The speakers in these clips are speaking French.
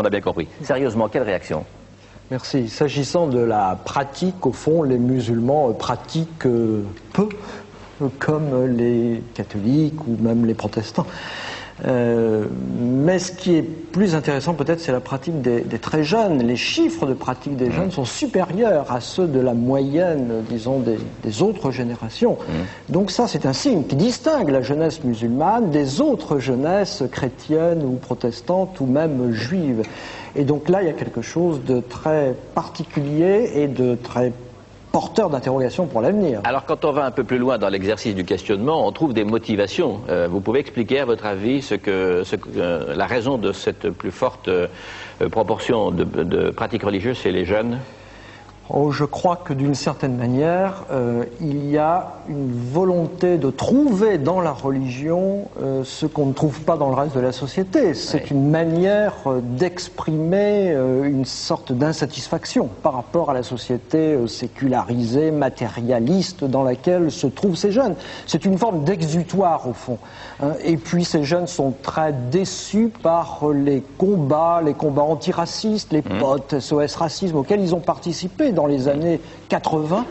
On a bien compris. Sérieusement, quelle réaction? Merci. S'agissant de la pratique, au fond, les musulmans pratiquent peu, comme les catholiques ou même les protestants. Mais ce qui est plus intéressant peut-être, c'est la pratique des très jeunes. Les chiffres de pratique des jeunes sont supérieurs à ceux de la moyenne, disons, des autres générations. Donc ça, c'est un signe qui distingue la jeunesse musulmane des autres jeunesses chrétiennes ou protestantes ou même juives. Et donc là, il y a quelque chose de très particulier et de très porteur d'interrogation pour l'avenir. Alors quand on va un peu plus loin dans l'exercice du questionnement, on trouve des motivations. Vous pouvez expliquer à votre avis la raison de cette plus forte proportion de pratiques religieuses chez les jeunes? Oh, je crois que d'une certaine manière, il y a une volonté de trouver dans la religion ce qu'on ne trouve pas dans le reste de la société. C'est une manière d'exprimer une sorte d'insatisfaction par rapport à la société sécularisée, matérialiste dans laquelle se trouvent ces jeunes. C'est une forme d'exutoire au fond. Et puis ces jeunes sont très déçus par les combats antiracistes, les potes SOS Racisme auxquels ils ont participé dans les années 80,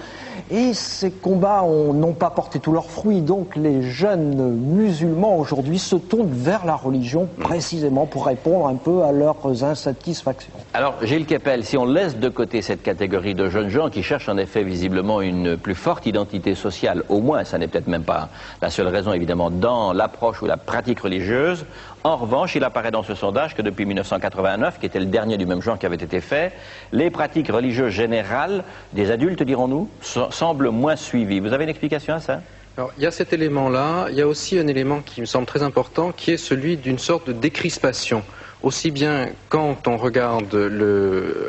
et ces combats n'ont pas porté tous leurs fruits. Donc les jeunes musulmans aujourd'hui se tournent vers la religion précisément pour répondre un peu à leurs insatisfactions. Alors Gilles Kepel, si on laisse de côté cette catégorie de jeunes gens qui cherchent en effet visiblement une plus forte identité sociale, au moins, ça n'est peut-être même pas la seule raison évidemment, dans l'approche ou la pratique religieuse, en revanche, il apparaît dans ce sondage que depuis 1989, qui était le dernier du même genre qui avait été fait, les pratiques religieuses générales des adultes, dirons-nous, semblent moins suivies. Vous avez une explication à ça? Alors, il y a cet élément-là, il y a aussi un élément qui me semble très important, qui est celui d'une sorte de décrispation. Aussi bien quand on regarde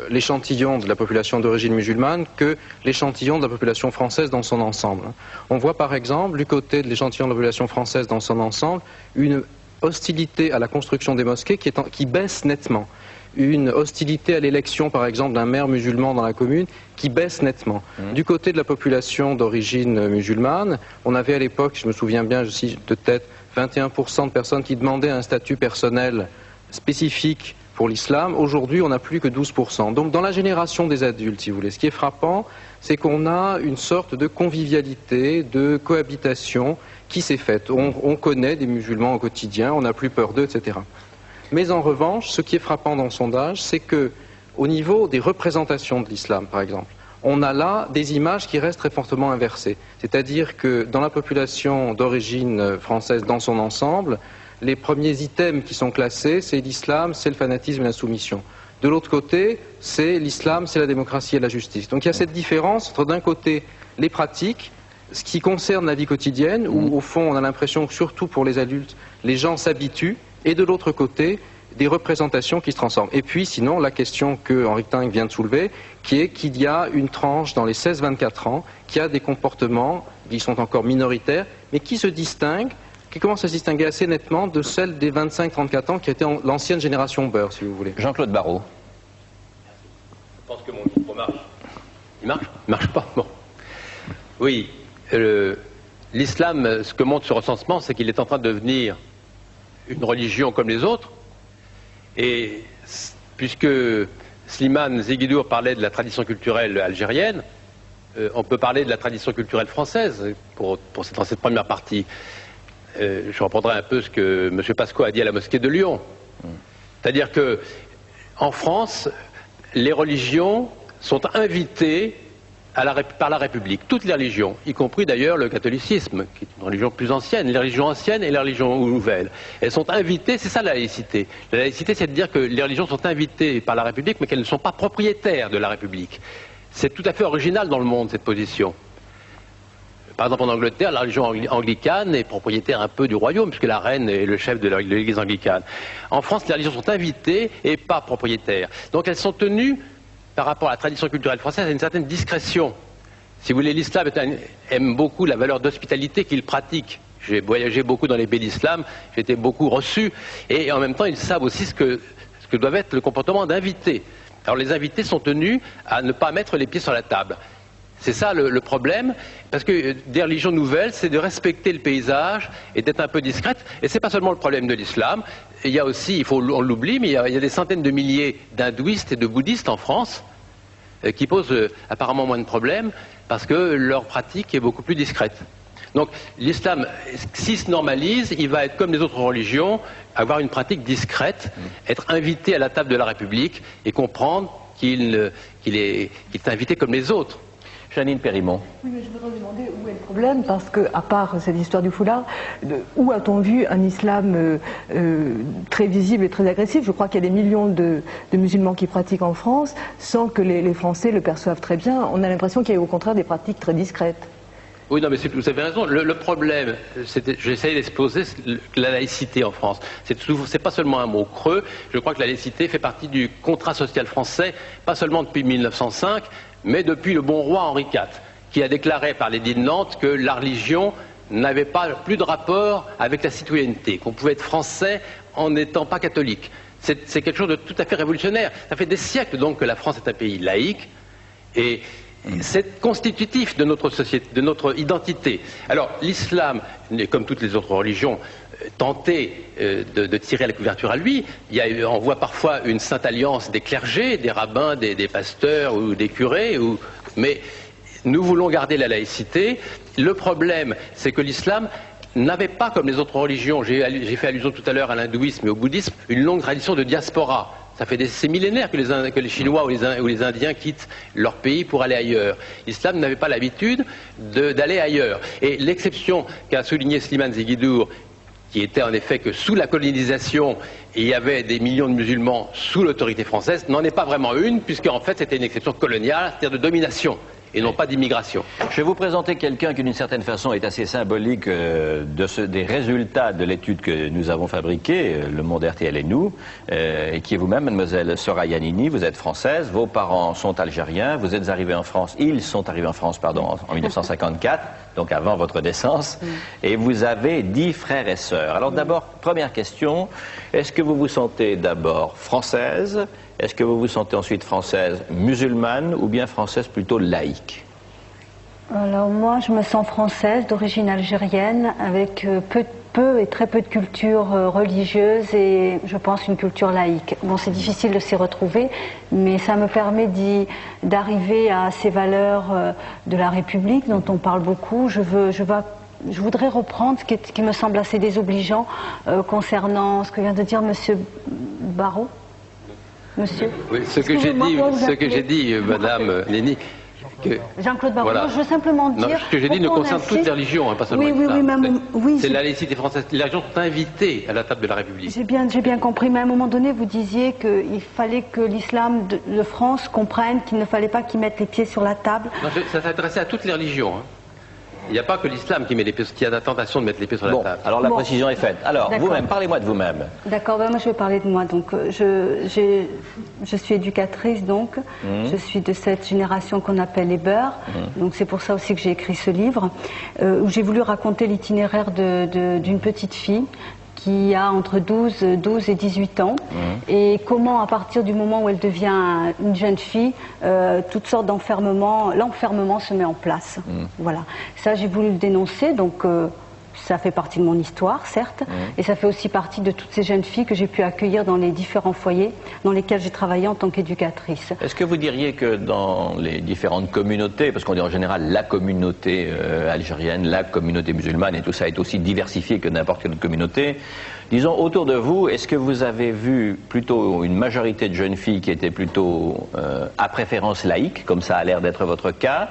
l'échantillon de la population d'origine musulmane que l'échantillon de la population française dans son ensemble. On voit par exemple, du côté de l'échantillon de la population française dans son ensemble, une hostilité à la construction des mosquées qui baisse nettement. Une hostilité à l'élection, par exemple, d'un maire musulman dans la commune qui baisse nettement. Du côté de la population d'origine musulmane, on avait à l'époque, je me souviens bien, je cite de tête, 21% de personnes qui demandaient un statut personnel spécifique pour l'islam. Aujourd'hui, on n'a plus que 12%. Donc dans la génération des adultes, si vous voulez, ce qui est frappant, c'est qu'on a une sorte de convivialité, de cohabitation qui s'est faite. On connaît des musulmans au quotidien, on n'a plus peur d'eux, etc. Mais en revanche, ce qui est frappant dans le sondage, c'est que au niveau des représentations de l'islam, par exemple, on a là des images qui restent très fortement inversées. C'est-à-dire que dans la population d'origine française dans son ensemble, les premiers items qui sont classés, c'est l'islam, c'est le fanatisme et la soumission. De l'autre côté, c'est l'islam, c'est la démocratie et la justice. Donc il y a cette différence entre d'un côté les pratiques, ce qui concerne la vie quotidienne, où au fond on a l'impression que surtout pour les adultes, les gens s'habituent, et de l'autre côté, des représentations qui se transforment. Et puis sinon, la question que Henri Tinck vient de soulever, qui est qu'il y a une tranche dans les 16-24 ans, qui a des comportements qui sont encore minoritaires, mais qui se distinguent, qui commencent à se distinguer assez nettement de celle des 25-34 ans qui était l'ancienne génération beurre, si vous voulez. Jean-Claude Barrot. Je pense que mon micro marche. Il marche? Il marche pas? Bon. Oui. L'islam, ce que montre ce recensement, c'est qu'il est en train de devenir une religion comme les autres. Et puisque Slimane Zeguidour parlait de la tradition culturelle algérienne, on peut parler de la tradition culturelle française dans cette première partie. Je reprendrai un peu ce que M. Pasqua a dit à la mosquée de Lyon. C'est-à-dire que en France, les religions sont invitées par la République, toutes les religions, y compris d'ailleurs le catholicisme, qui est une religion plus ancienne, les religions anciennes et les religions nouvelles. Elles sont invitées, c'est ça la laïcité. La laïcité, c'est de dire que les religions sont invitées par la République, mais qu'elles ne sont pas propriétaires de la République. C'est tout à fait original dans le monde, cette position. Par exemple, en Angleterre, la religion anglicane est propriétaire un peu du royaume, puisque la reine est le chef de l'église anglicane. En France, les religions sont invitées et pas propriétaires. Donc elles sont tenues, par rapport à la tradition culturelle française, à une certaine discrétion. Si vous voulez, l'islam aime beaucoup la valeur d'hospitalité qu'il pratique. J'ai voyagé beaucoup dans les pays d'islam, j'ai été beaucoup reçu, et en même temps, ils savent aussi ce que doit être le comportement d'invités. Alors les invités sont tenus à ne pas mettre les pieds sur la table. C'est ça le problème, parce que des religions nouvelles, c'est de respecter le paysage et d'être un peu discrète. Et c'est pas seulement le problème de l'islam. Il y a aussi, on l'oublie, mais il y a des centaines de milliers d'hindouistes et de bouddhistes en France qui posent apparemment moins de problèmes parce que leur pratique est beaucoup plus discrète. Donc l'islam, s'il se normalise, il va être comme les autres religions, avoir une pratique discrète, être invité à la table de la République et comprendre qu'il est invité comme les autres. Jeannine Périmont. Oui, mais je voudrais demander où est le problème, parce que, à part cette histoire du foulard, où a-t-on vu un islam très visible et très agressif? Je crois qu'il y a des millions de musulmans qui pratiquent en France, sans que les Français le perçoivent très bien. On a l'impression qu'il y a au contraire des pratiques très discrètes. Oui, non, mais vous avez raison. Le problème, j'essaie d'exposer la laïcité en France. C'est pas seulement un mot creux. Je crois que la laïcité fait partie du contrat social français, pas seulement depuis 1905, mais depuis le bon roi Henri IV, qui a déclaré par l'édit de Nantes que la religion n'avait plus de rapport avec la citoyenneté, qu'on pouvait être français en n'étant pas catholique. C'est quelque chose de tout à fait révolutionnaire. Ça fait des siècles donc que la France est un pays laïque, et c'est constitutif de notre société, de notre identité. Alors l'islam, comme toutes les autres religions, tentait de tirer la couverture à lui. On voit parfois une sainte alliance des clergés, des rabbins, des pasteurs ou des curés, mais nous voulons garder la laïcité. Le problème, c'est que l'islam n'avait pas, comme les autres religions, j'ai fait allusion tout à l'heure à l'hindouisme et au bouddhisme, une longue tradition de diaspora. Ça fait des millénaires que les Chinois ou les Indiens quittent leur pays pour aller ailleurs. L'islam n'avait pas l'habitude d'aller ailleurs. Et l'exception qu'a souligné Slimane Zeguidour, qui était en effet que sous la colonisation, il y avait des millions de musulmans sous l'autorité française, n'en est pas vraiment une, puisqu'en fait c'était une exception coloniale, c'est-à-dire de domination, et non pas d'immigration. Je vais vous présenter quelqu'un qui d'une certaine façon est assez symbolique des résultats de l'étude que nous avons fabriquée, Le Monde RTL et nous, et qui est vous-même, mademoiselle Soraya Nini. Vous êtes française, vos parents sont algériens, vous êtes arrivés en France, ils sont arrivés en France, pardon, en 1954, donc avant votre naissance, et vous avez 10 frères et sœurs. Alors d'abord, première question, est-ce que vous vous sentez d'abord française? Est-ce que vous vous sentez ensuite française musulmane ou bien française plutôt laïque? Alors moi, je me sens française d'origine algérienne avec peu et très peu de culture religieuse et je pense une culture laïque. Bon, c'est difficile de s'y retrouver, mais ça me permet d'arriver à ces valeurs de la République dont on parle beaucoup. Je voudrais reprendre ce qui me semble assez désobligeant concernant ce que vient de dire Monsieur Barrot. Monsieur. Oui, ce que j'ai dit, Madame Nini. Jean-Claude Barrot, voilà. Je veux simplement dire... Non, ce que j'ai dit ne concerne toutes les religions, hein, pas seulement l'islam. C'est la laïcité française. Les religions sont invitées à la table de la République. J'ai bien compris, mais à un moment donné, vous disiez qu'il fallait que l'islam de France comprenne qu'il ne fallait pas qu'ils mettent les pieds sur la table. Non, ça s'adressait à toutes les religions. Hein. Il n'y a pas que l'islam qui met les pieds, qui a la tentation de mettre les pieds sur la table. Alors la précision est faite. Alors vous-même, parlez-moi de vous-même. D'accord, moi je vais parler de moi. Donc je suis éducatrice, donc je suis de cette génération qu'on appelle les beurs. Donc c'est pour ça aussi que j'ai écrit ce livre où j'ai voulu raconter l'itinéraire d'une petite fille qui a entre 12 et 18 ans, et comment à partir du moment où elle devient une jeune fille, toutes sortes l'enfermement se met en place. Voilà. Ça, j'ai voulu le dénoncer, donc ça fait partie de mon histoire, certes, et ça fait aussi partie de toutes ces jeunes filles que j'ai pu accueillir dans les différents foyers dans lesquels j'ai travaillé en tant qu'éducatrice. Est-ce que vous diriez que dans les différentes communautés, parce qu'on dit en général la communauté algérienne, la communauté musulmane, et tout ça est aussi diversifié que n'importe quelle autre communauté, disons autour de vous, est-ce que vous avez vu plutôt une majorité de jeunes filles qui étaient plutôt à préférence laïque, comme ça a l'air d'être votre cas,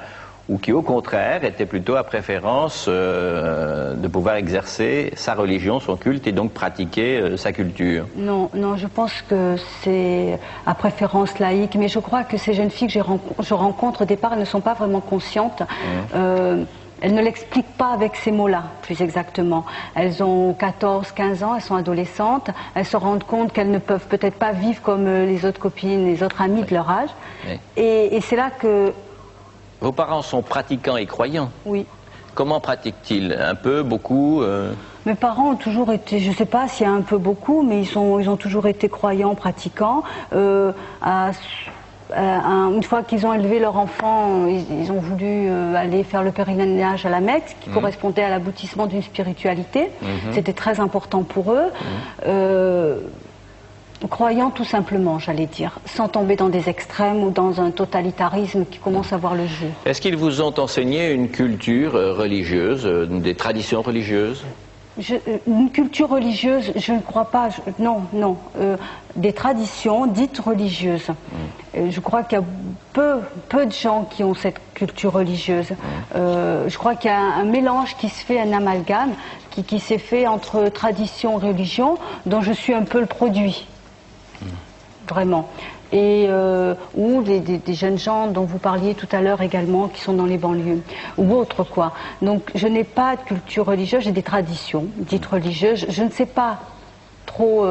ou qui au contraire était plutôt à préférence de pouvoir exercer sa religion, son culte et donc pratiquer sa culture? Non, je pense que c'est à préférence laïque, mais je crois que ces jeunes filles que je rencontre au départ, elles ne sont pas vraiment conscientes. Elles ne l'expliquent pas avec ces mots-là, plus exactement. Elles ont 14, 15 ans, elles sont adolescentes, elles se rendent compte qu'elles ne peuvent peut-être pas vivre comme les autres copines, les autres amies de leur âge. Et c'est là que... Vos parents sont pratiquants et croyants? Oui. Comment pratiquent-ils? Un peu, beaucoup Mes parents ont toujours été, je ne sais pas s'il y a un peu beaucoup, mais ils ont toujours été croyants, pratiquants. À une fois qu'ils ont élevé leur enfant, ils ont voulu aller faire le pèlerinage à la Mecque, qui correspondait à l'aboutissement d'une spiritualité. C'était très important pour eux. Croyant tout simplement, j'allais dire, sans tomber dans des extrêmes ou dans un totalitarisme qui commence à voir le jour. Est-ce qu'ils vous ont enseigné une culture religieuse, des traditions religieuses? Une culture religieuse, je ne crois pas, non. Des traditions dites religieuses. Je crois qu'il y a peu de gens qui ont cette culture religieuse. Je crois qu'il y a un mélange qui se fait, un amalgame, qui s'est fait entre tradition et religion, dont je suis un peu le produit. Vraiment. Et ou des jeunes gens dont vous parliez tout à l'heure également, qui sont dans les banlieues, ou autre quoi. Donc je n'ai pas de culture religieuse, j'ai des traditions dites religieuses. Je ne sais pas trop...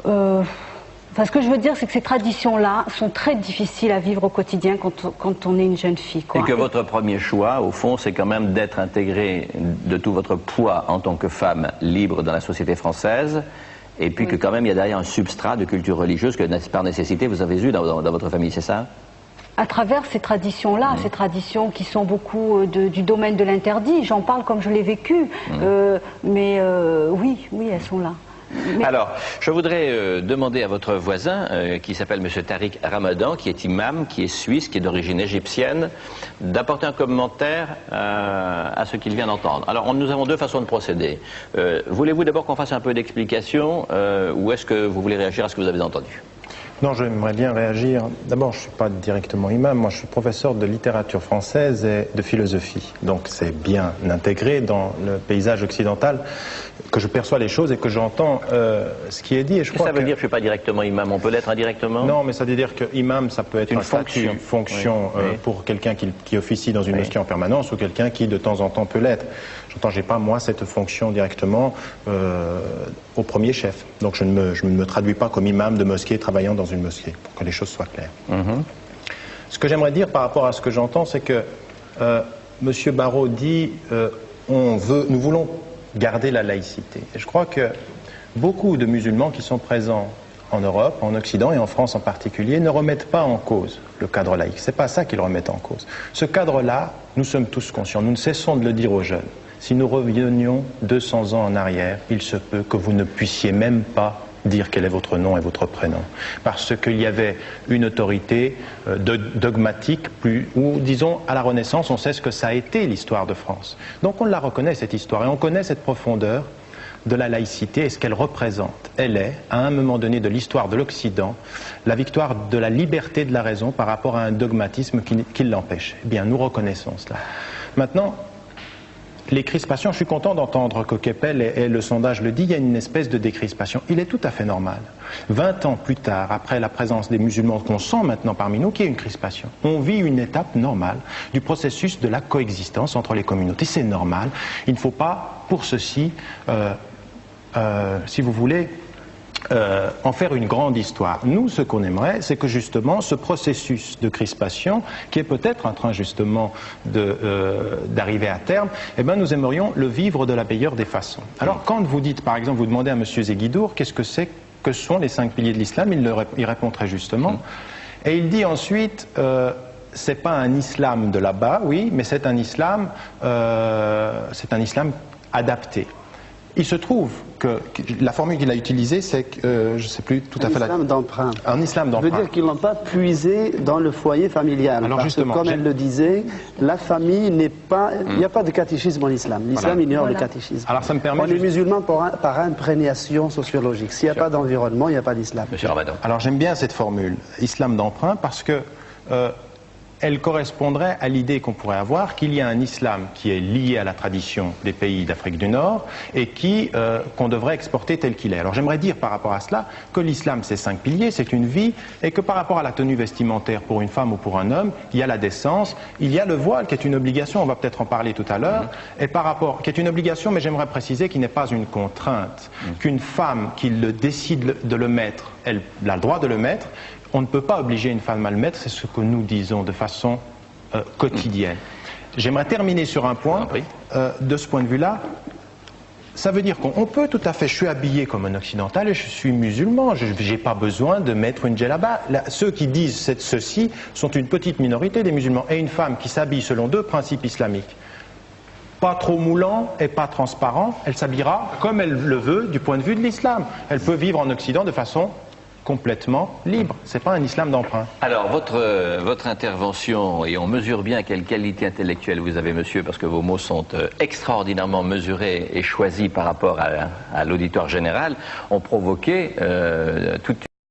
Enfin, ce que je veux dire, c'est que ces traditions-là sont très difficiles à vivre au quotidien quand on est une jeune fille, quoi. Et que votre premier choix, au fond, c'est quand même d'être intégré de tout votre poids en tant que femme libre dans la société française. Et puis que quand même, il y a derrière un substrat de culture religieuse que, par nécessité, vous avez eu dans votre famille, c'est ça? À travers ces traditions-là, ces traditions qui sont beaucoup du domaine de l'interdit, j'en parle comme je l'ai vécu, mais oui, elles sont là. Mais... Alors, je voudrais demander à votre voisin, qui s'appelle M. Tariq Ramadan, qui est imam, qui est suisse, qui est d'origine égyptienne, d'apporter un commentaire à ce qu'il vient d'entendre. Alors, nous avons deux façons de procéder. Voulez-vous d'abord qu'on fasse un peu d'explication, ou est-ce que vous voulez réagir à ce que vous avez entendu? Non, j'aimerais bien réagir. D'abord, je ne suis pas directement imam, moi je suis professeur de littérature française et de philosophie. Donc c'est bien intégré dans le paysage occidental que je perçois les choses et que j'entends ce qui est dit. Et je crois ça veut dire que je ne suis pas directement imam, on peut l'être indirectement? Non, mais ça veut dire que imam, ça peut être une fonction oui. pour quelqu'un qui officie dans une mosquée en permanence ou quelqu'un qui de temps en temps peut l'être. J'entends, j'ai pas moi cette fonction directement au premier chef. Donc je ne me traduis pas comme imam de mosquée travaillant dans une mosquée, pour que les choses soient claires. Ce que j'aimerais dire par rapport à ce que j'entends, c'est que M. Barrot dit nous voulons garder la laïcité. Et je crois que beaucoup de musulmans qui sont présents en Europe, en Occident et en France en particulier, ne remettent pas en cause le cadre laïque. C'est pas ça qu'ils remettent en cause. Ce cadre-là, nous sommes tous conscients, nous ne cessons de le dire aux jeunes. Si nous revenions 200 ans en arrière, il se peut que vous ne puissiez même pas dire quel est votre nom et votre prénom. Parce qu'il y avait une autorité dogmatique, ou disons à la Renaissance, on sait ce que ça a été l'histoire de France. Donc on la reconnaît cette histoire et on connaît cette profondeur de la laïcité et ce qu'elle représente. Elle est, à un moment donné de l'histoire de l'Occident, la victoire de la liberté de la raison par rapport à un dogmatisme qui l'empêche. Eh bien, nous reconnaissons cela. Maintenant, les crispations, je suis content d'entendre que Keppel et le sondage le dit, il y a une espèce de décrispation. Il est tout à fait normal. 20 ans plus tard, après la présence des musulmans qu'on sent maintenant parmi nous, qu'il y ait une crispation. On vit une étape normale du processus de la coexistence entre les communautés. C'est normal. Il ne faut pas, pour ceci, si vous voulez, en faire une grande histoire. Nous, ce qu'on aimerait, c'est que justement ce processus de crispation, qui est peut-être en train justement d'arriver à terme, eh bien, nous aimerions le vivre de la meilleure des façons. Alors, quand vous dites, par exemple, vous demandez à M. Zeguidour, qu'est-ce que c'est, que sont les 5 piliers de l'islam, il répond très justement. Et il dit ensuite, c'est pas un islam de là-bas, oui, mais c'est un islam adapté. Il se trouve que la formule qu'il a utilisée, c'est que, je ne sais plus tout à fait... Un islam d'emprunt. Un islam d'emprunt. Ça veut dire qu'ils n'ont pas puisé dans le foyer familial. Alors parce justement, que, comme elle le disait, la famille n'est pas... Il n'y a pas de catéchisme en islam. L'islam ignore le catéchisme. Alors ça me permet... On est musulman par imprégnation sociologique. S'il n'y a pas d'environnement, il n'y a pas d'islam. Monsieur Ramadan. Alors j'aime bien cette formule, islam d'emprunt, parce que... elle correspondrait à l'idée qu'on pourrait avoir qu'il y a un islam qui est lié à la tradition des pays d'Afrique du Nord et qu'on devrait exporter tel qu'il est. Alors j'aimerais dire par rapport à cela que l'islam c'est 5 piliers, c'est une vie, et que par rapport à la tenue vestimentaire pour une femme ou pour un homme, il y a la décence, il y a le voile qui est une obligation, on va peut-être en parler tout à l'heure, et par rapport, qui est une obligation, mais j'aimerais préciser qu'il n'est pas une contrainte, qu'une femme qui décide de le mettre, elle a le droit de le mettre. On ne peut pas obliger une femme à le mettre, c'est ce que nous disons de façon quotidienne. J'aimerais terminer sur un point, de ce point de vue-là, Ça veut dire qu'on peut tout à fait, je suis habillé comme un occidental et je suis musulman, je n'ai pas besoin de mettre une djellaba. Ceux qui disent ceci sont une petite minorité des musulmans. Et une femme qui s'habille selon 2 principes islamiques, pas trop moulant et pas transparent, elle s'habillera comme elle le veut du point de vue de l'islam. Elle peut vivre en Occident de façon complètement libre. Ce n'est pas un islam d'emprunt. Alors, votre intervention, et on mesure bien quelle qualité intellectuelle vous avez, monsieur, parce que vos mots sont extraordinairement mesurés et choisis par rapport à l'auditoire général, ont provoqué toute